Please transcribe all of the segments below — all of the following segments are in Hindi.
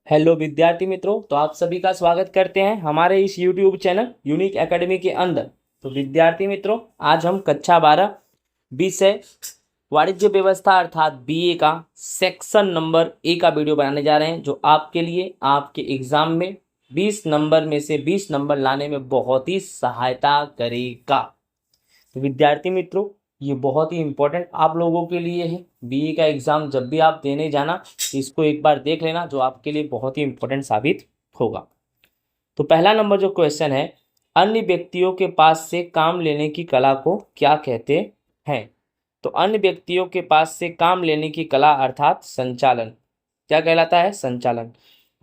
हेलो विद्यार्थी मित्रों, तो आप सभी का स्वागत करते हैं हमारे इस YouTube चैनल यूनिक एकेडमी के अंदर। तो विद्यार्थी मित्रों, आज हम कक्षा 12 विषय वाणिज्य व्यवस्था अर्थात बीए का सेक्शन नंबर ए का वीडियो बनाने जा रहे हैं, जो आपके लिए आपके एग्जाम में 20 नंबर में से 20 नंबर लाने में बहुत ही सहायता करेगा। तो विद्यार्थी मित्रों, ये बहुत ही इम्पोर्टेंट आप लोगों के लिए है। बीए का एग्ज़ाम जब भी आप देने जाना, इसको एक बार देख लेना, जो आपके लिए बहुत ही इम्पोर्टेंट साबित होगा। तो पहला नंबर जो क्वेश्चन है, अन्य व्यक्तियों के पास से काम लेने की कला को क्या कहते हैं? तो अन्य व्यक्तियों के पास से काम लेने की कला अर्थात संचालन क्या कहलाता है? संचालन।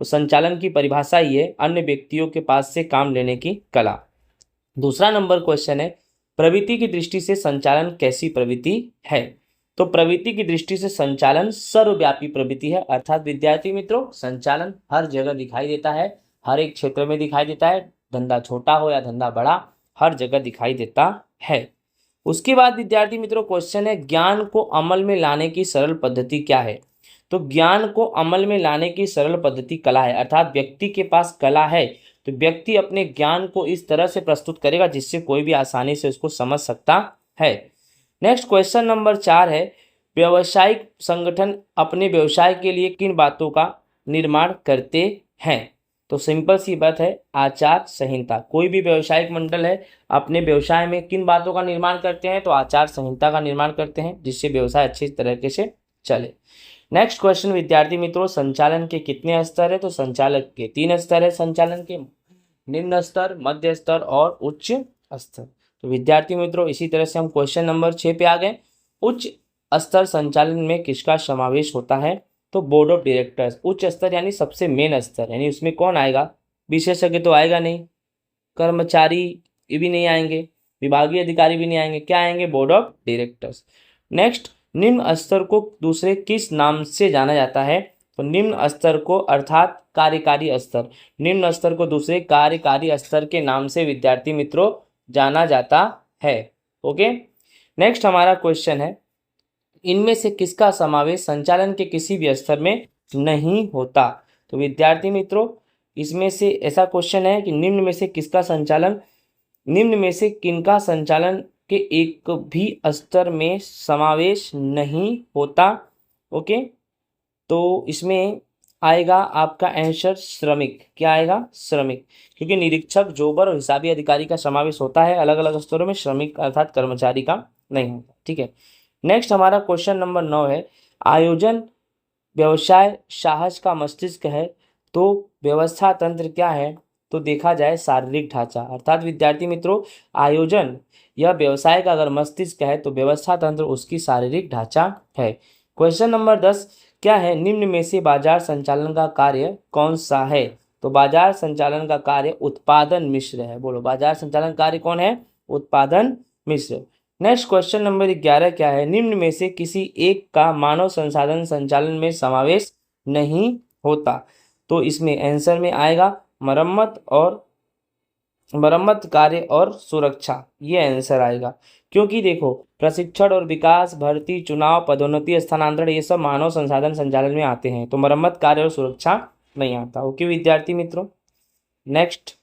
तो संचालन की परिभाषा ये है, अन्य व्यक्तियों के पास से काम लेने की कला। दूसरा नंबर क्वेश्चन है, प्रवृत्ति की दृष्टि से संचालन कैसी प्रवृत्ति है? तो प्रवृत्ति की दृष्टि से संचालन सर्वव्यापी प्रवृत्ति है, अर्थात विद्यार्थी मित्रों, संचालन हर जगह दिखाई देता है, हर एक क्षेत्र में दिखाई देता है, धंधा छोटा हो या धंधा बड़ा, हर जगह दिखाई देता है। उसके बाद विद्यार्थी मित्रों क्वेश्चन है, ज्ञान को अमल में लाने की सरल पद्धति क्या है? तो ज्ञान को अमल में लाने की सरल पद्धति कला है, अर्थात व्यक्ति के पास कला है तो व्यक्ति अपने ज्ञान को इस तरह से प्रस्तुत करेगा जिससे कोई भी आसानी से उसको समझ सकता है। नेक्स्ट क्वेश्चन नंबर 4 है, व्यावसायिक संगठन अपने व्यवसाय के लिए किन बातों का निर्माण करते हैं? तो सिंपल सी बात है, आचार संहिता। कोई भी व्यवसायिक मंडल है अपने व्यवसाय में किन बातों का निर्माण करते हैं? तो आचार संहिता का निर्माण करते हैं, जिससे व्यवसाय अच्छी तरीके से चले। नेक्स्ट क्वेश्चन विद्यार्थी मित्रों, संचालन के कितने स्तर है? तो संचालक के 3 स्तर है, संचालन के निम्न स्तर, मध्य स्तर और उच्च स्तर। तो विद्यार्थी मित्रों, इसी तरह से हम क्वेश्चन नंबर 6 पे आ गए। उच्च स्तर संचालन में किसका समावेश होता है? तो बोर्ड ऑफ डायरेक्टर्स। उच्च स्तर यानी सबसे मेन स्तर, यानी उसमें कौन आएगा? विशेषज्ञ तो आएगा नहीं, कर्मचारी ये भी नहीं आएंगे, विभागीय अधिकारी भी नहीं आएंगे, क्या आएंगे? Board of directors. नेक्स्ट, निम्न स्तर को दूसरे किस नाम से जाना जाता है? तो निम्न स्तर को अर्थात कार्यकारी स्तर, निम्न स्तर को दूसरे कार्यकारी स्तर के नाम से विद्यार्थी मित्रों जाना जाता है। ओके। नेक्स्ट हमारा क्वेश्चन है, इनमें से किसका समावेश संचालन के किसी भी स्तर में नहीं होता? तो विद्यार्थी मित्रों, इसमें से ऐसा क्वेश्चन है कि निम्न में से किसका संचालन, निम्न में से किनका संचालन के एक भी स्तर में समावेश नहीं होता? ओके, तो इसमें आएगा आपका आंसर श्रमिक। क्या आएगा? श्रमिक। क्योंकि निरीक्षक, जोबर और हिसाबी अधिकारी का समावेश होता है अलग अलग स्तरों में, श्रमिक अर्थात कर्मचारी का नहीं होता। ठीक है। नेक्स्ट हमारा क्वेश्चन नंबर 9 है, आयोजन व्यवसाय साहस का मस्तिष्क है, तो व्यवस्था तंत्र क्या है? तो देखा जाए शारीरिक ढांचा, अर्थात विद्यार्थी मित्रों, आयोजन यह व्यवसाय का अगर मस्तिष्क है तो व्यवस्था तंत्र उसकी शारीरिक ढांचा है। क्वेश्चन नंबर 10 क्या है, निम्न में से बाजार संचालन का कार्य कौन सा है? तो बाजार संचालन का कार्य उत्पादन मिश्र है। बोलो, बाजार संचालन कार्य कौन है? उत्पादन मिश्र। नेक्स्ट क्वेश्चन नंबर 11 क्या है, निम्न में से किसी एक का मानव संसाधन संचालन में समावेश नहीं होता? तो इसमें आंसर में आएगा मरम्मत कार्य और सुरक्षा, ये आंसर आएगा। क्योंकि देखो, प्रशिक्षण और विकास, भर्ती, चुनाव, पदोन्नति, स्थानांतरण, ये सब मानव संसाधन संचालन में आते हैं, तो मरम्मत कार्य और सुरक्षा नहीं आता। ओके विद्यार्थी मित्रों। नेक्स्ट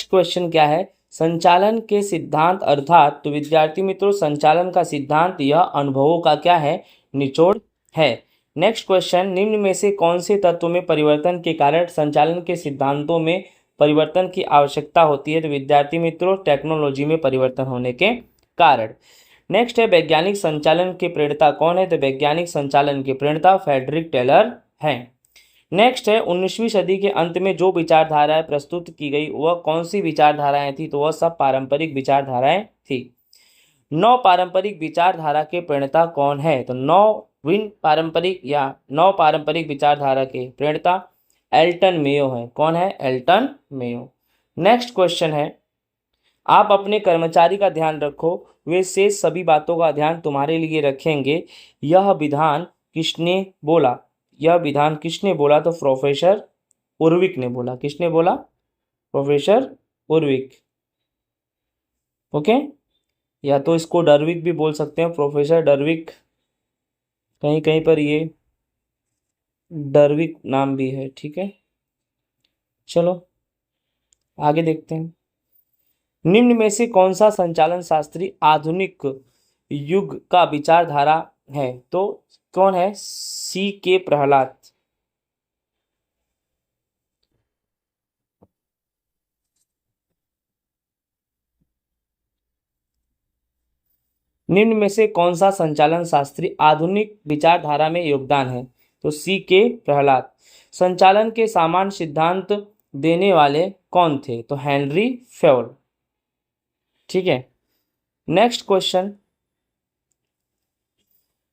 क्वेश्चन क्या है, संचालन के सिद्धांत अर्थात, तो विद्यार्थी मित्रों, संचालन का सिद्धांत यह अनुभवों का क्या है? निचोड़ है। नेक्स्ट क्वेश्चन, निम्न में से कौन से तत्वों में परिवर्तन के कारण संचालन के सिद्धांतों में परिवर्तन की आवश्यकता होती है? तो विद्यार्थी मित्रों, टेक्नोलॉजी में परिवर्तन होने के कारण। नेक्स्ट है, वैज्ञानिक संचालन के प्रणेता कौन है? तो वैज्ञानिक संचालन के प्रणेता फ्रेडरिक टेलर हैं। नेक्स्ट है, 19वीं सदी के अंत में जो विचारधाराएं प्रस्तुत की गई वह कौन सी विचारधाराएं थी? तो वह सब पारंपरिक विचारधाराएं थी। 9 पारंपरिक विचारधारा के प्रणेता कौन है? तो 9 पारंपरिक विचारधारा के प्रणेता एल्टन मेयो है। कौन है? Elton Mayo. नेक्स्ट क्वेश्चन है, आप अपने कर्मचारी का ध्यान रखो, वे शेष सभी बातों का ध्यान तुम्हारे लिए रखेंगे, यह विधान किसने बोला? यह विधान किसने बोला? तो प्रोफेसर उर्विक ने बोला। किसने बोला? प्रोफेसर उर्विक। ओके, या तो इसको डरविक भी बोल सकते हैं, प्रोफेसर डरविक, कहीं कहीं पर ये डर्विक नाम भी है, ठीक है। चलो आगे देखते हैं। निम्न में से कौन सा संचालन शास्त्री आधुनिक युग का विचारधारा है? तो कौन है? सी के प्रहलाद। निम्न में से कौन सा संचालन शास्त्री आधुनिक विचारधारा में योगदान है? तो सी के प्रहलाद। संचालन के समान सिद्धांत देने वाले कौन थे? तो हेनरी फेवल, ठीक है। Next question.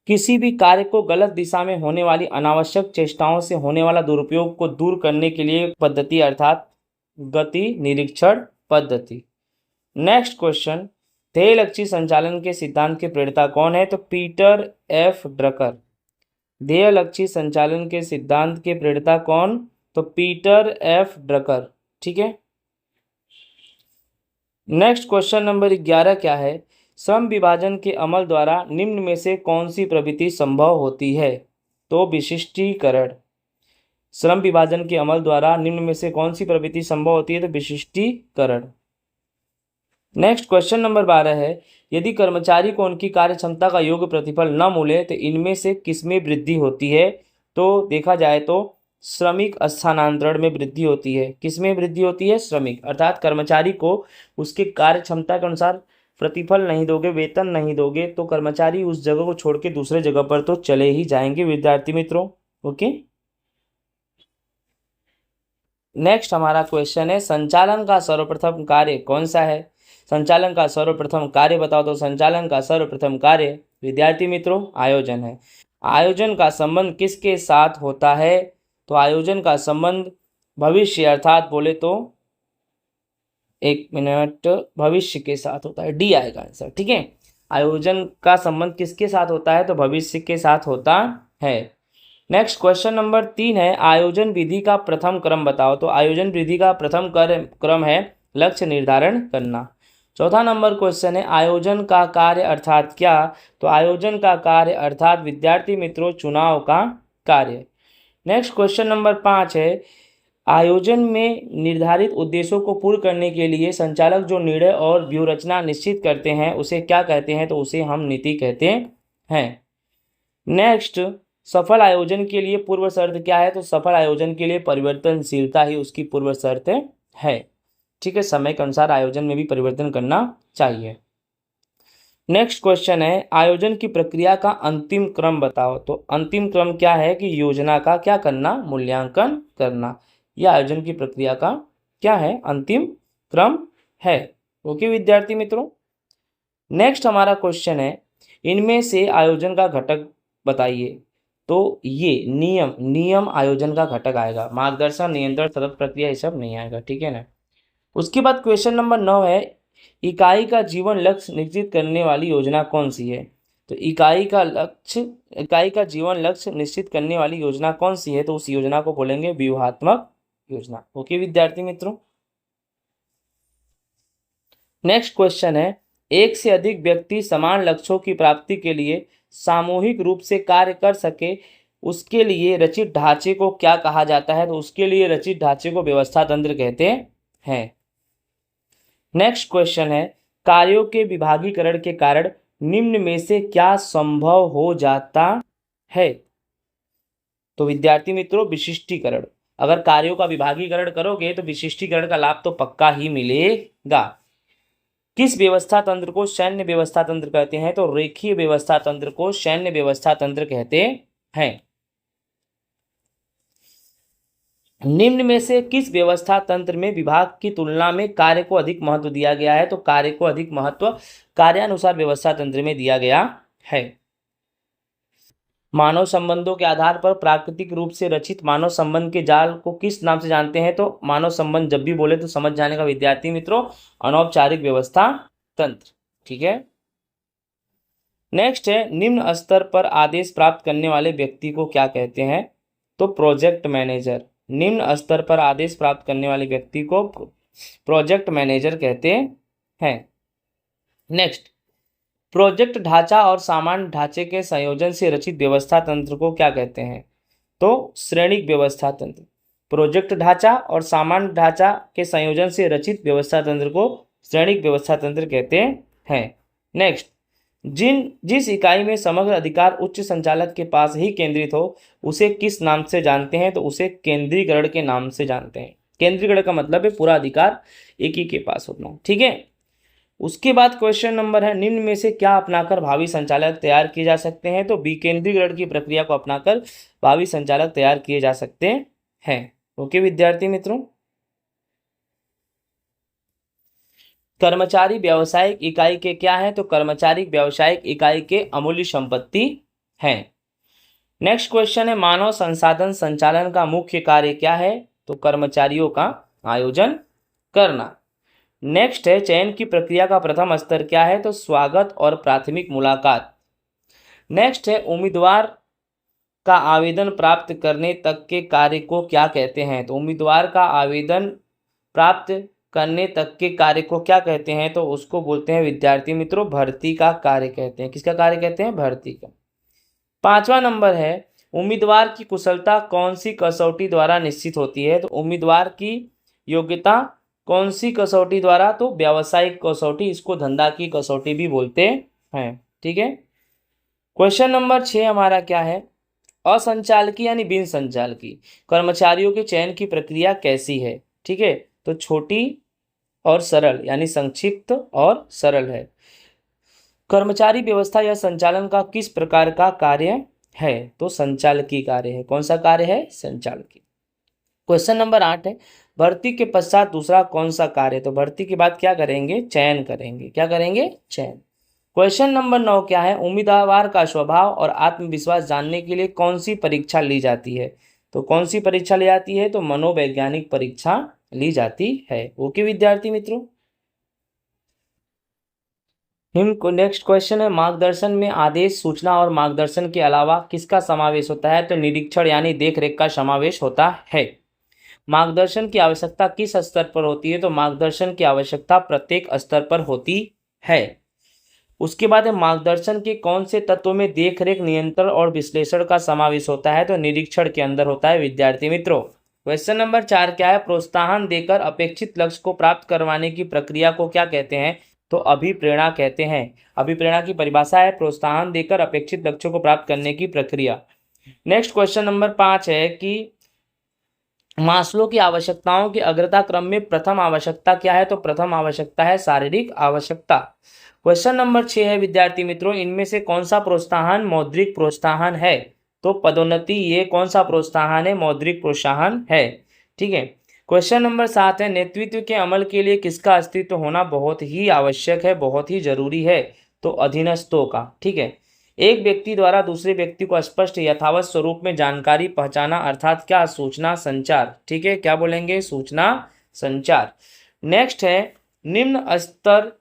किसी भी कार्य को गलत दिशा में होने वाली अनावश्यक चेष्टाओं से होने वाला दुरुपयोग को दूर करने के लिए एक पद्धति अर्थात गति निरीक्षण पद्धति। Next question. ध्येय लक्ष्य संचालन के सिद्धांत के प्रणेता कौन है? तो पीटर एफ ड्रकर। ध्येय लक्ष्य संचालन के सिद्धांत के प्रणेता कौन? तो पीटर एफ ड्रकर, ठीक है। नेक्स्ट क्वेश्चन नंबर 11 क्या है? श्रम विभाजन के अमल द्वारा निम्न में से कौन सी प्रवृत्ति संभव होती है? तो विशिष्टीकरण। श्रम विभाजन के अमल द्वारा निम्न में से कौन सी प्रवृत्ति संभव होती है? तो विशिष्टीकरण। नेक्स्ट क्वेश्चन नंबर 12 है, यदि कर्मचारी को उनकी कार्य क्षमता का योग्य प्रतिफल न मिले तो इनमें से किसमें वृद्धि होती है? तो देखा जाए तो श्रमिक स्थानांतरण में वृद्धि होती है। किसमें वृद्धि होती है? श्रमिक, अर्थात कर्मचारी को उसके कार्य क्षमता के अनुसार प्रतिफल नहीं दोगे, वेतन नहीं दोगे, तो कर्मचारी उस जगह को छोड़ के दूसरे जगह पर तो चले ही जाएंगे विद्यार्थी मित्रों। ओके। नेक्स्ट हमारा क्वेश्चन है, संचालन का सर्वप्रथम कार्य कौन सा है? संचालन का सर्वप्रथम कार्य बताओ। तो संचालन का सर्वप्रथम कार्य विद्यार्थी मित्रों आयोजन है। आयोजन का संबंध किसके साथ होता है? तो आयोजन का संबंध भविष्य अर्थात बोले तो एक मिनट, भविष्य के साथ होता है। डी आएगा आंसर, ठीक है। आयोजन का संबंध किसके साथ होता है? तो भविष्य के साथ होता है। नेक्स्ट क्वेश्चन नंबर 3 है, आयोजन विधि का प्रथम क्रम बताओ। तो आयोजन विधि का प्रथम क्रम है लक्ष्य निर्धारण करना। चौथा नंबर क्वेश्चन है, आयोजन का कार्य अर्थात क्या? तो आयोजन का कार्य अर्थात विद्यार्थी मित्रों चुनाव का कार्य। नेक्स्ट क्वेश्चन नंबर 5 है, आयोजन में निर्धारित उद्देश्यों को पूर्ण करने के लिए संचालक जो निर्णय और व्यूहरचना निश्चित करते हैं उसे क्या कहते हैं? तो उसे हम नीति कहते हैं। नेक्स्ट, सफल आयोजन के लिए पूर्व शर्त क्या है? तो सफल आयोजन के लिए परिवर्तनशीलता ही उसकी पूर्व शर्त है, ठीक है। समय के अनुसार आयोजन में भी परिवर्तन करना चाहिए। नेक्स्ट क्वेश्चन है, आयोजन की प्रक्रिया का अंतिम क्रम बताओ। तो अंतिम क्रम क्या है कि योजना का क्या करना? मूल्यांकन करना। यह आयोजन की प्रक्रिया का क्या है? अंतिम क्रम है। ओके विद्यार्थी मित्रों। नेक्स्ट हमारा क्वेश्चन है, इनमें से आयोजन का घटक बताइए। तो ये नियम आयोजन का घटक आएगा। मार्गदर्शन, नियंत्रण, सतत प्रक्रिया ये सब नहीं आएगा, ठीक है ना। उसके बाद क्वेश्चन नंबर 9 है, इकाई का जीवन लक्ष्य निश्चित करने वाली योजना कौन सी है? तो इकाई का जीवन लक्ष्य निश्चित करने वाली योजना कौन सी है? तो उस योजना को बोलेंगे व्यूहात्मक योजना। ओके विद्यार्थी मित्रों। नेक्स्ट क्वेश्चन है, एक से अधिक व्यक्ति समान लक्ष्यों की प्राप्ति के लिए सामूहिक रूप से कार्य कर सके उसके लिए रचित ढांचे को क्या कहा जाता है? तो उसके लिए रचित ढांचे को व्यवस्था तंत्र कहते हैं। नेक्स्ट क्वेश्चन है, कार्यों के विभागीकरण के कारण निम्न में से क्या संभव हो जाता है? तो विद्यार्थी मित्रों विशिष्टीकरण। अगर कार्यों का विभागीकरण करोगे तो विशिष्टीकरण का लाभ तो पक्का ही मिलेगा। किस व्यवस्था तंत्र को सैन्य व्यवस्था तंत्र कहते हैं? तो रेखीय व्यवस्था तंत्र को सैन्य व्यवस्था तंत्र कहते हैं। निम्न में से किस व्यवस्था तंत्र में विभाग की तुलना में कार्य को अधिक महत्व दिया गया है? तो कार्य को अधिक महत्व कार्यानुसार व्यवस्था तंत्र में दिया गया है। मानव संबंधों के आधार पर प्राकृतिक रूप से रचित मानव संबंध के जाल को किस नाम से जानते हैं? तो मानव संबंध जब भी बोले तो समझ जाने का विद्यार्थी मित्रों अनौपचारिक व्यवस्था तंत्र, ठीक है। नेक्स्ट है, निम्न स्तर पर आदेश प्राप्त करने वाले व्यक्ति को क्या कहते हैं? तो प्रोजेक्ट मैनेजर। निम्न स्तर पर आदेश प्राप्त करने वाले व्यक्ति को प्रोजेक्ट मैनेजर कहते हैं। नेक्स्ट, प्रोजेक्ट ढांचा और सामान्य ढांचे के संयोजन से रचित व्यवस्था तंत्र को क्या कहते हैं? तो श्रेणिक व्यवस्था तंत्र। प्रोजेक्ट ढांचा और सामान्य ढांचा के संयोजन से रचित व्यवस्था तंत्र को श्रेणिक व्यवस्था तंत्र कहते हैं। नेक्स्ट, जिस इकाई में समग्र अधिकार उच्च संचालक के पास ही केंद्रित हो उसे किस नाम से जानते हैं? तो उसे केंद्रीकरण के नाम से जानते हैं। केंद्रीकरण का मतलब है पूरा अधिकार एक ही के पास होना। ठीक है। उसके बाद क्वेश्चन नंबर है, निम्न में से क्या अपनाकर भावी संचालक तैयार किए जा सकते हैं? तो विकेंद्रीकरण की प्रक्रिया को अपनाकर भावी संचालक तैयार किए जा सकते हैं। ओके विद्यार्थी मित्रों, कर्मचारी व्यावसायिक इकाई के क्या है? तो कर्मचारी व्यावसायिक इकाई के अमूल्य संपत्ति है। नेक्स्ट क्वेश्चन है, मानव संसाधन संचालन का मुख्य कार्य क्या है? तो कर्मचारियों का आयोजन करना। नेक्स्ट है, चयन की प्रक्रिया का प्रथम स्तर क्या है? तो स्वागत और प्राथमिक मुलाकात। नेक्स्ट है, उम्मीदवार का आवेदन प्राप्त करने तक के कार्य को क्या कहते हैं? तो उम्मीदवार का आवेदन प्राप्त करने तक के कार्य को क्या कहते हैं? तो उसको बोलते हैं विद्यार्थी मित्रों भर्ती का कार्य कहते हैं। किसका कार्य कहते हैं? भर्ती का। 5वां नंबर है, उम्मीदवार की कुशलता कौन सी कसौटी द्वारा निश्चित होती है? तो उम्मीदवार की योग्यता कौन सी कसौटी द्वारा? तो व्यावसायिक कसौटी, इसको धंधा की कसौटी भी बोलते हैं। ठीक है। क्वेश्चन नंबर 6 हमारा क्या है, असंचालकी यानी बिन संचालकी कर्मचारियों के चयन की प्रक्रिया कैसी है? ठीक है, तो छोटी और सरल यानी संक्षिप्त और सरल है। कर्मचारी व्यवस्था या संचालन का किस प्रकार का कार्य है? तो संचालकी कार्य है। कौन सा कार्य है? संचालकी। क्वेश्चन नंबर 8 है, भर्ती के पश्चात दूसरा कौन सा कार्य? तो भर्ती के बाद क्या करेंगे? चयन करेंगे। क्या करेंगे? चयन। क्वेश्चन नंबर 9 क्या है, उम्मीदवार का स्वभाव और आत्मविश्वास जानने के लिए कौन सी परीक्षा ली जाती है? तो कौन सी परीक्षा ली जाती है? तो मनोवैज्ञानिक परीक्षा ली जाती है। ओके विद्यार्थी मित्रों, नेक्स्ट क्वेश्चन है, मार्गदर्शन में आदेश, सूचना और मार्गदर्शन के अलावा किसका समावेश होता है? तो निरीक्षण यानी देखरेख का समावेश होता है। मार्गदर्शन की आवश्यकता किस स्तर पर होती है? तो मार्गदर्शन की आवश्यकता प्रत्येक स्तर पर होती है। उसके बाद है, मार्गदर्शन के कौन से तत्वों में देखरेख, नियंत्रण और विश्लेषण का समावेश होता है? तो निरीक्षण के अंदर होता है विद्यार्थी मित्रों। क्वेश्चन नंबर 4 क्या है, प्रोत्साहन देकर अपेक्षित लक्ष्य को प्राप्त करवाने की प्रक्रिया को क्या कहते हैं? तो अभिप्रेरणा कहते हैं। अभिप्रेरणा की परिभाषा है प्रोत्साहन देकर अपेक्षित लक्ष्यों को प्राप्त करने की प्रक्रिया। नेक्स्ट क्वेश्चन नंबर 5 है कि मास्लो की आवश्यकताओं के अग्रता क्रम में प्रथम आवश्यकता क्या है? तो प्रथम आवश्यकता है शारीरिक आवश्यकता। क्वेश्चन नंबर 6 है विद्यार्थी मित्रों, इनमें से कौन सा प्रोत्साहन मौद्रिक प्रोत्साहन है? तो पदोन्नति, ये कौन सा प्रोत्साहन है? मौद्रिक प्रोत्साहन है। ठीक है। क्वेश्चन नंबर 7 है, नेतृत्व के अमल के लिए किसका अस्तित्व होना बहुत ही आवश्यक है, बहुत ही जरूरी है? तो अधीनस्थों का। ठीक है। एक व्यक्ति द्वारा दूसरे व्यक्ति को स्पष्ट यथावत स्वरूप में जानकारी पहुंचाना अर्थात क्या? सूचना संचार। ठीक है, क्या बोलेंगे? सूचना संचार। नेक्स्ट है, निम्न स्तर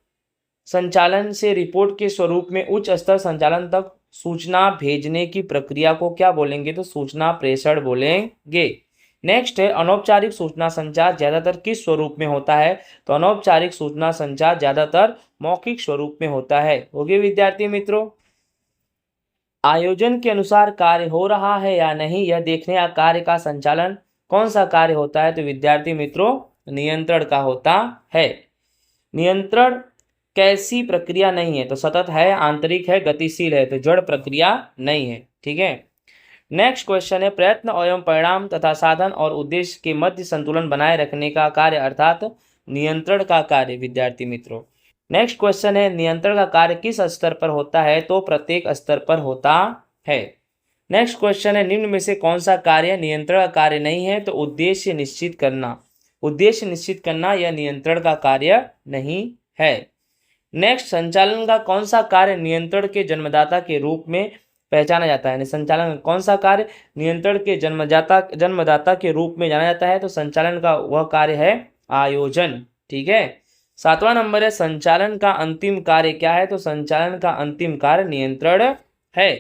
संचालन से रिपोर्ट के स्वरूप में उच्च स्तर संचालन तक सूचना भेजने की प्रक्रिया को क्या बोलेंगे? तो सूचना प्रेषण बोलेंगे। नेक्स्ट है, अनौपचारिक सूचना संचार ज्यादातर किस स्वरूप में होता है? तो अनौपचारिक सूचना संचार ज्यादातर मौखिक स्वरूप में होता है। होगे विद्यार्थी मित्रों, आयोजन के अनुसार कार्य हो रहा है या नहीं यह देखने या कार्य का संचालन कौन सा कार्य होता है? तो विद्यार्थी मित्रों नियंत्रण का होता है। नियंत्रण कैसी प्रक्रिया नहीं है? तो सतत है, आंतरिक है, गतिशील है, तो जड़ प्रक्रिया नहीं है। ठीक है। नेक्स्ट क्वेश्चन है, प्रयत्न एवं परिणाम तथा साधन और उद्देश्य के मध्य संतुलन बनाए रखने का कार्य अर्थात नियंत्रण का कार्य विद्यार्थी मित्रों। नेक्स्ट क्वेश्चन है, नियंत्रण का कार्य किस स्तर पर होता है? तो प्रत्येक स्तर पर होता है। नेक्स्ट क्वेश्चन है, निम्न में से कौन सा कार्य नियंत्रण का कार्य नहीं है? तो उद्देश्य निश्चित करना। उद्देश्य निश्चित करना यह नियंत्रण का कार्य नहीं है। नेक्स्ट, संचालन का कौन सा कार्य नियंत्रण के जन्मदाता के रूप में पहचाना जाता है? संचालन का कौन सा कार्य नियंत्रण के जन्मदाता के रूप में जाना जाता है? तो संचालन का वह कार्य है आयोजन। ठीक है। 7वां नंबर है, संचालन का अंतिम कार्य क्या है? तो संचालन का अंतिम कार्य नियंत्रण है।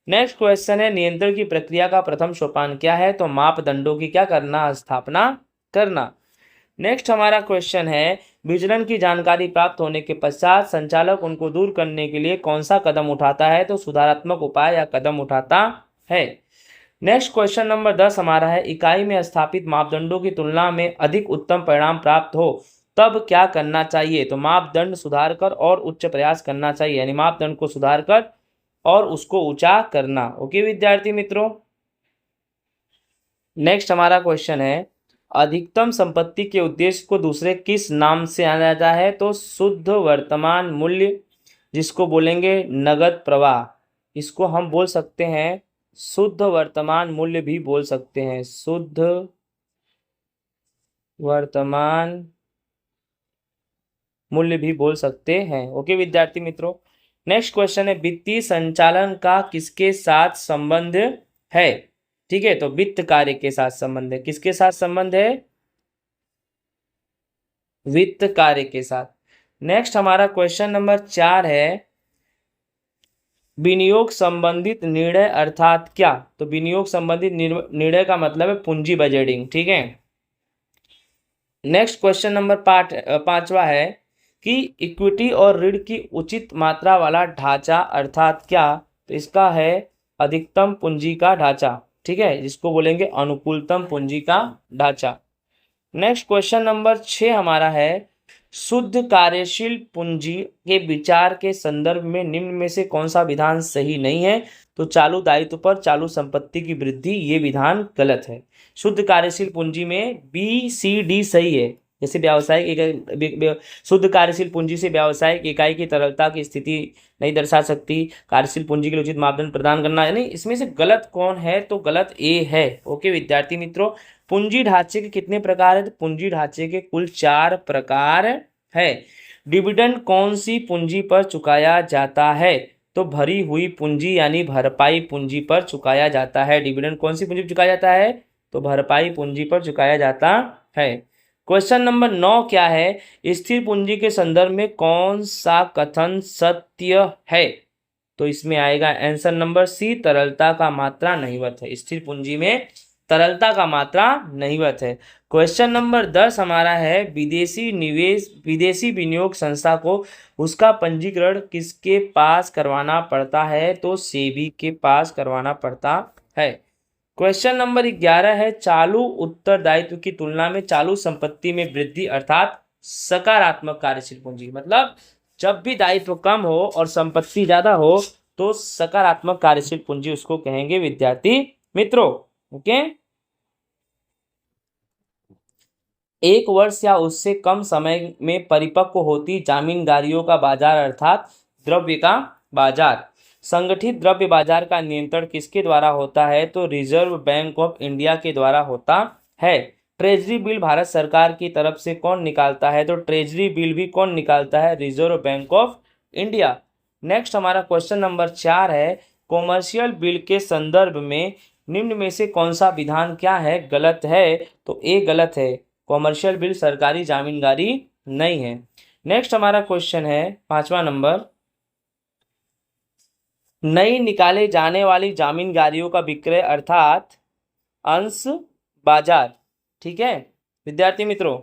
नेक्स्ट क्वेश्चन है, नियंत्रण की प्रक्रिया का प्रथम सोपान क्या है? तो मापदंडों की क्या करना? स्थापना करना। नेक्स्ट हमारा क्वेश्चन है, विचलन की जानकारी प्राप्त होने के पश्चात संचालक उनको दूर करने के लिए कौन सा कदम उठाता है? तो सुधारात्मक उपाय या कदम उठाता है। नेक्स्ट क्वेश्चन नंबर 10 हमारा है, इकाई में स्थापित मापदंडों की तुलना में अधिक उत्तम परिणाम प्राप्त हो तब क्या करना चाहिए? तो मापदंड सुधार कर और उच्च प्रयास करना चाहिए, यानी मापदंड को सुधार कर और उसको ऊंचा करना। ओके विद्यार्थी मित्रों, नेक्स्ट हमारा क्वेश्चन है, अधिकतम संपत्ति के उद्देश्य को दूसरे किस नाम से जाना जाता है? तो शुद्ध वर्तमान मूल्य, जिसको बोलेंगे नगद प्रवाह, इसको हम बोल सकते हैं शुद्ध वर्तमान मूल्य भी बोल सकते हैं, शुद्ध वर्तमान मूल्य भी बोल सकते हैं। ओके विद्यार्थी मित्रों, नेक्स्ट क्वेश्चन है, वित्तीय संचालन का किसके साथ संबंध है? ठीक है, तो वित्त कार्य के साथ संबंध है। किसके साथ संबंध है? वित्त कार्य के साथ। नेक्स्ट हमारा क्वेश्चन नंबर 4 है, विनियोग संबंधित निर्णय अर्थात क्या? तो विनियोग संबंधित निर्णय का मतलब है पूंजी बजटिंग। ठीक है, नेक्स्ट क्वेश्चन नंबर 5वां है कि इक्विटी और ऋण की उचित मात्रा वाला ढांचा अर्थात क्या? तो इसका है अधिकतम पूंजी का ढांचा। ठीक है, जिसको बोलेंगे अनुकूलतम पूंजी का ढांचा। नेक्स्ट क्वेश्चन नंबर 6 हमारा है, शुद्ध कार्यशील पूंजी के विचार के संदर्भ में निम्न में से कौन सा विधान सही नहीं है? तो चालू दायित्व पर चालू संपत्ति की वृद्धि, ये विधान गलत है। शुद्ध कार्यशील पूंजी में BCD सही है, जैसे व्यावसायिक शुद्ध कार्यशील पूंजी से व्यावसायिक इकाई की तरलता की स्थिति नहीं दर्शा सकती, कार्यशील पूंजी के लिए उचित मापदंड प्रदान करना, यानी इसमें से गलत कौन है? तो गलत A है। ओके विद्यार्थी मित्रों, पूंजी ढांचे के कितने प्रकार है? तो पूंजी ढांचे के कुल 4 प्रकार है। डिविडेंड कौन सी पूंजी पर चुकाया जाता है? तो भरी हुई पूंजी यानी भरपाई पूंजी पर चुकाया जाता है। डिविडेंड कौन सी पूंजी पर चुकाया जाता है? तो भरपाई पूंजी पर चुकाया जाता है। क्वेश्चन नंबर 9 क्या है, स्थिर पूंजी के संदर्भ में कौन सा कथन सत्य है? तो इसमें आएगा आंसर नंबर C, तरलता का मात्रा नहीवत है। स्थिर पूंजी में तरलता का मात्रा नहीवत है। क्वेश्चन नंबर 10 हमारा है, विदेशी विनियोग संस्था को उसका पंजीकरण किसके पास करवाना पड़ता है? तो सेबी के पास करवाना पड़ता है। क्वेश्चन नंबर 11 है, चालू उत्तरदायित्व की तुलना में चालू संपत्ति में वृद्धि अर्थात सकारात्मक कार्यशील पूंजी, मतलब जब भी दायित्व कम हो और संपत्ति ज्यादा हो तो सकारात्मक कार्यशील पूंजी उसको कहेंगे विद्यार्थी मित्रों। ओके, 1 वर्ष या उससे कम समय में परिपक्व होती जामीनदारियों का बाजार अर्थात द्रव्य का बाजार। संगठित द्रव्य बाजार का नियंत्रण किसके द्वारा होता है? तो रिजर्व बैंक ऑफ इंडिया के द्वारा होता है। ट्रेजरी बिल भारत सरकार की तरफ से कौन निकालता है? तो ट्रेजरी बिल भी कौन निकालता है? Reserve bank of India. Next हमारा क्वेश्चन नंबर 4 है, कॉमर्शियल बिल के संदर्भ में निम्न में से कौन सा विधान क्या है? गलत है। तो A गलत है, कॉमर्शियल बिल सरकारी जामीनदारी नहीं है। नेक्स्ट हमारा क्वेश्चन है 5वां नंबर, नई निकाले जाने वाली जामीनदारियों का विक्रय अर्थात अंश बाजार। ठीक है विद्यार्थी मित्रों,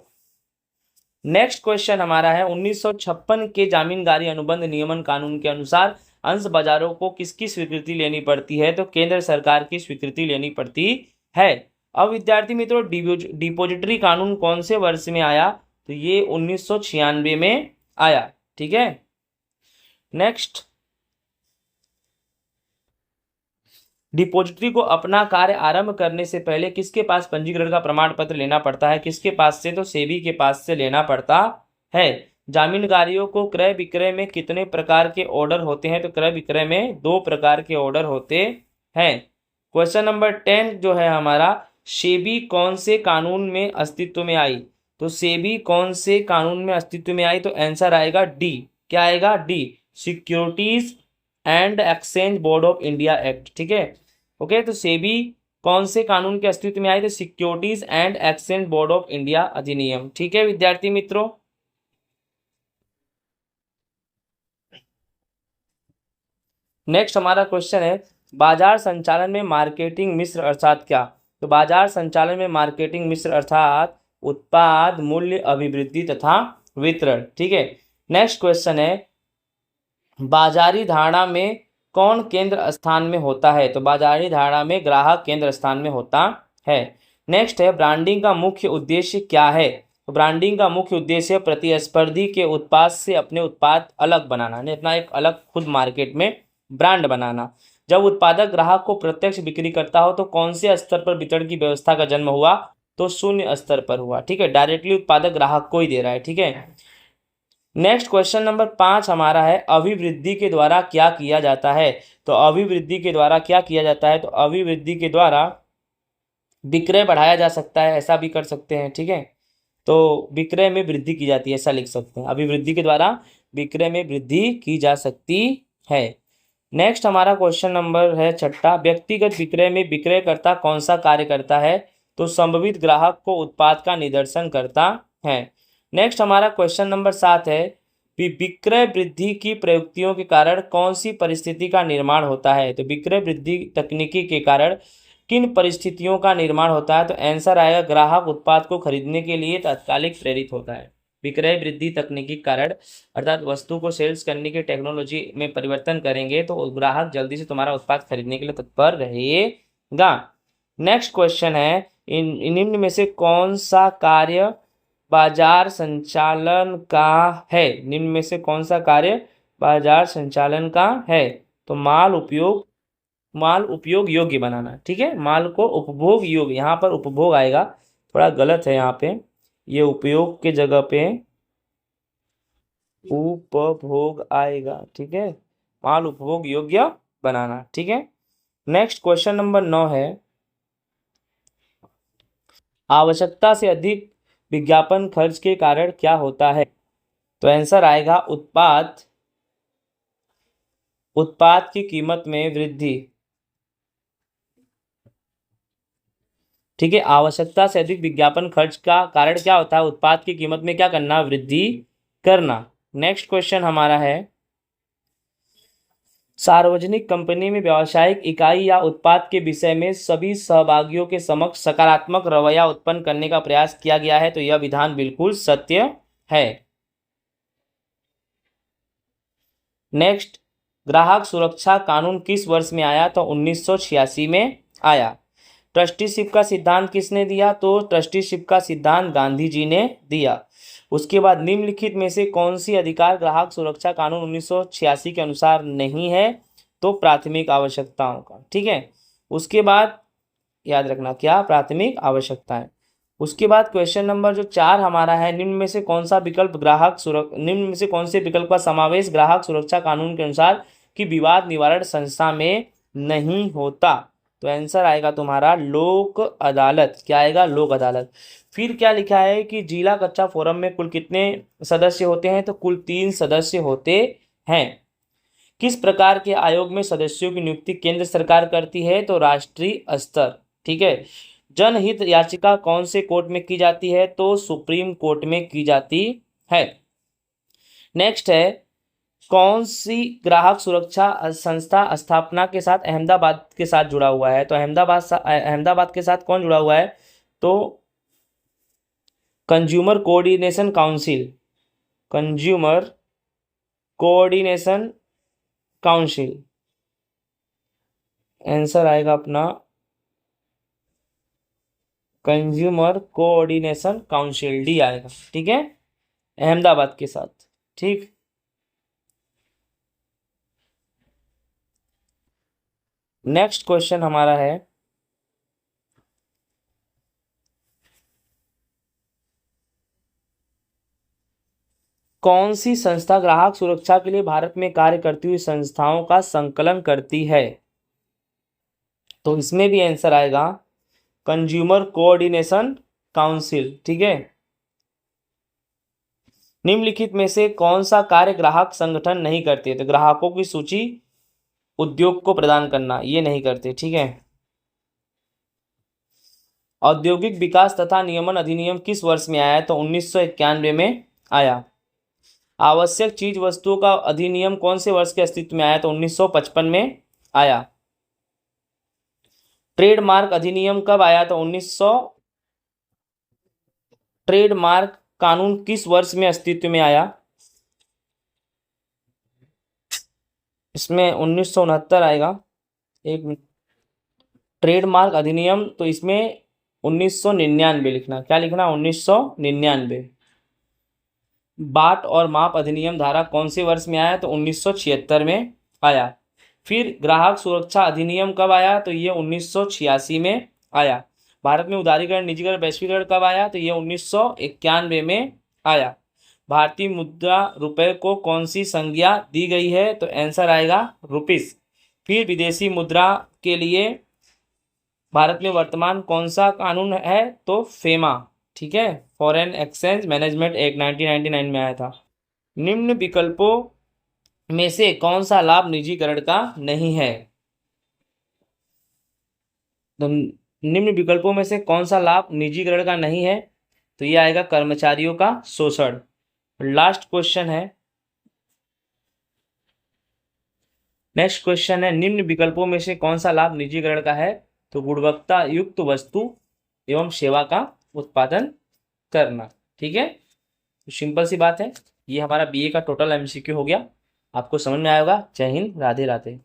नेक्स्ट क्वेश्चन हमारा है, 1956 के जामीनदारी अनुबंध नियमन कानून के अनुसार अंश बाजारों को किसकी स्वीकृति लेनी पड़ती है? तो केंद्र सरकार की स्वीकृति लेनी पड़ती है। अब विद्यार्थी मित्रों, डिपोजिटरी कानून कौन से वर्ष में आया? तो ये 1996 में आया। ठीक है, नेक्स्ट, डिपोजिटरी को अपना कार्य आरंभ करने से पहले किसके पास पंजीकरण का प्रमाण पत्र लेना पड़ता है? किसके पास से? तो सेबी के पास से लेना पड़ता है। जामीनदारियों को क्रय विक्रय में कितने प्रकार के ऑर्डर होते हैं? तो क्रय विक्रय में 2 प्रकार के ऑर्डर होते हैं। क्वेश्चन नंबर 10 जो है हमारा, सेबी कौन से कानून में अस्तित्व में आई? तो सेबी कौन से कानून में अस्तित्व में आई? तो आंसर आएगा D। क्या आएगा? D, securities and exchange board of India act. ठीक है, ओके, तो सेबी कौन से कानून के अस्तित्व में आई? तो securities and exchange board of India अधिनियम। ठीक है विद्यार्थी मित्रों, नेक्स्ट हमारा क्वेश्चन है, बाजार संचालन में मार्केटिंग मिश्र अर्थात क्या? तो बाजार संचालन में मार्केटिंग मिश्र अर्थात उत्पाद, मूल्य, अभिवृद्धि तथा वितरण। ठीक है, नेक्स्ट क्वेश्चन है, बाजारी धारणा में कौन केंद्र स्थान में होता है? तो बाजारी धारणा में ग्राहक केंद्र स्थान में होता है। नेक्स्ट है ब्रांडिंग का मुख्य उद्देश्य क्या है? तो ब्रांडिंग का मुख्य उद्देश्य प्रतिस्पर्धी के उत्पाद से अपने उत्पाद अलग बनाना, यानी अपना एक अलग खुद मार्केट में ब्रांड बनाना। जब उत्पादक ग्राहक को प्रत्यक्ष बिक्री करता हो तो कौन से स्तर पर वितरण की व्यवस्था का जन्म हुआ? तो शून्य स्तर पर हुआ। ठीक है, डायरेक्टली उत्पादक ग्राहक को ही दे रहा है। ठीक है, नेक्स्ट क्वेश्चन नंबर 5 हमारा है अभिवृद्धि के द्वारा क्या किया जाता है? तो अभिवृद्धि के द्वारा क्या किया जाता है? तो अभिवृद्धि के द्वारा विक्रय बढ़ाया जा सकता है, ऐसा भी कर सकते हैं। ठीक है, तो विक्रय में वृद्धि की जाती है, ऐसा लिख सकते हैं। अभिवृद्धि के द्वारा विक्रय में वृद्धि की जा सकती है। नेक्स्ट हमारा क्वेश्चन नंबर है छठा, व्यक्तिगत विक्रय में विक्रयकर्ता कौन सा कार्य करता है? तो संभावित ग्राहक को उत्पाद का निदर्शन करता है। नेक्स्ट हमारा क्वेश्चन नंबर 7 है विक्रय वृद्धि की प्रयुक्तियों के कारण कौन सी परिस्थिति का निर्माण होता है? तो विक्रय वृद्धि तकनीकी के कारण किन परिस्थितियों का निर्माण होता है? तो आंसर आएगा ग्राहक उत्पाद को खरीदने के लिए तात्कालिक प्रेरित होता है। विक्रय वृद्धि तकनीकी कारण अर्थात वस्तु को सेल्स करने की टेक्नोलॉजी में परिवर्तन करेंगे तो ग्राहक जल्दी से तुम्हारा उत्पाद खरीदने के लिए तत्पर रहेगा। नेक्स्ट क्वेश्चन है निम्न में से कौन सा कार्य बाजार संचालन का है? निम्न में से कौन सा कार्य बाजार संचालन का है? तो माल उपयोग योग्य बनाना। ठीक है, माल को उपभोग योग्य, यहाँ पर उपभोग आएगा, थोड़ा गलत है यहाँ पे, ये उपयोग के जगह पे उपभोग आएगा। ठीक है, माल उपभोग योग्य बनाना। ठीक है, नेक्स्ट क्वेश्चन नंबर 9 है आवश्यकता से अधिक विज्ञापन खर्च के कारण क्या होता है? तो आंसर आएगा उत्पाद की कीमत में वृद्धि। ठीक है, आवश्यकता से अधिक विज्ञापन खर्च का कारण क्या होता है? उत्पाद की कीमत में क्या करना? वृद्धि करना। नेक्स्ट क्वेश्चन हमारा है सार्वजनिक कंपनी में व्यावसायिक इकाई या उत्पाद के विषय में सभी सहभागियों के समक्ष सकारात्मक रवैया उत्पन्न करने का प्रयास किया गया है। तो यह विधान बिल्कुल सत्य है। नेक्स्ट, ग्राहक सुरक्षा कानून किस वर्ष में आया? तो 1986 में आया। ट्रस्टीशिप का सिद्धांत किसने दिया? तो ट्रस्टीशिप का सिद्धांत गांधी जी ने दिया। उसके बाद निम्नलिखित में से कौन सी अधिकार ग्राहक सुरक्षा कानून 1986 के अनुसार नहीं है? तो प्राथमिक आवश्यकताओं का। ठीक है, उसके बाद याद रखना क्या? प्राथमिक आवश्यकताएं। उसके बाद क्वेश्चन नंबर जो 4 हमारा है निम्न में से कौन सा विकल्प निम्न में से कौन से विकल्प का समावेश ग्राहक सुरक्षा कानून के अनुसार कि विवाद निवारण संस्था में नहीं होता? तो आंसर आएगा तुम्हारा लोक अदालत। क्या आएगा? लोक अदालत। फिर क्या लिखा है कि जिला कक्षा फोरम में कुल कितने सदस्य होते हैं? तो कुल 3 सदस्य होते हैं। किस प्रकार के आयोग में सदस्यों की नियुक्ति केंद्र सरकार करती है? तो राष्ट्रीय स्तर। ठीक है, जनहित याचिका कौन से कोर्ट में की जाती है? तो सुप्रीम कोर्ट में की जाती है। नेक्स्ट है कौन सी ग्राहक सुरक्षा संस्था स्थापना के साथ अहमदाबाद के साथ जुड़ा हुआ है? तो अहमदाबाद के साथ कौन जुड़ा हुआ है? तो consumer coordination council. Consumer coordination council answer आएगा अपना कंज्यूमर कोऑर्डिनेशन काउंसिल, डी आएगा। ठीक है, अहमदाबाद के साथ। ठीक, नेक्स्ट क्वेश्चन हमारा है कौन सी संस्था ग्राहक सुरक्षा के लिए भारत में कार्य करती हुई संस्थाओं का संकलन करती है? तो इसमें भी आंसर आएगा कंज्यूमर कोऑर्डिनेशन काउंसिल। ठीक है, निम्नलिखित में से कौन सा कार्य ग्राहक संगठन नहीं करते? तो ग्राहकों की सूची उद्योग को प्रदान करना, ये नहीं करते। ठीक है, औद्योगिक विकास तथा नियमन अधिनियम किस वर्ष में आया? तो 1991 में आया। आवश्यक चीज वस्तुओं का अधिनियम कौन से वर्ष के अस्तित्व में आया? तो 1955 में आया। ट्रेडमार्क अधिनियम कब आया? तो 1900। ट्रेडमार्क कानून किस वर्ष में अस्तित्व में आया? इसमें 1969 आएगा। एक मिनट, ट्रेडमार्क अधिनियम, तो इसमें 1999 लिखना। क्या लिखना? 1999। बाट और माप अधिनियम धारा कौन से वर्ष में आया? तो 1976 में आया। फिर ग्राहक सुरक्षा अधिनियम कब आया? तो ये 1986 में आया। भारत में उदारीकरण, निजीकरण, वैश्वीकरण कब आया? तो ये 1991 में आया। भारतीय मुद्रा रुपए को कौन सी संज्ञा दी गई है? तो आंसर आएगा रुपीस। फिर विदेशी मुद्रा के लिए भारत में वर्तमान कौन सा कानून है? तो फेमा, ठीक है, फॉरेन एक्सचेंज मैनेजमेंट एक्ट 1999 में आया था। निम्न विकल्पों में से कौन सा लाभ निजीकरण का नहीं है? तो निम्न विकल्पों में से कौन सा लाभ निजीकरण का नहीं है? तो ये आएगा कर्मचारियों का शोषण। लास्ट क्वेश्चन है, नेक्स्ट क्वेश्चन है, निम्न विकल्पों में से कौन सा लाभ निजीकरण का है? तो गुणवत्ता युक्त वस्तु एवं सेवा का उत्पादन करना। ठीक है, तो सिंपल सी बात है। ये हमारा बीए का टोटल एमसीक्यू हो गया। आपको समझ में आएगा। जय हिंद, राधे राधे।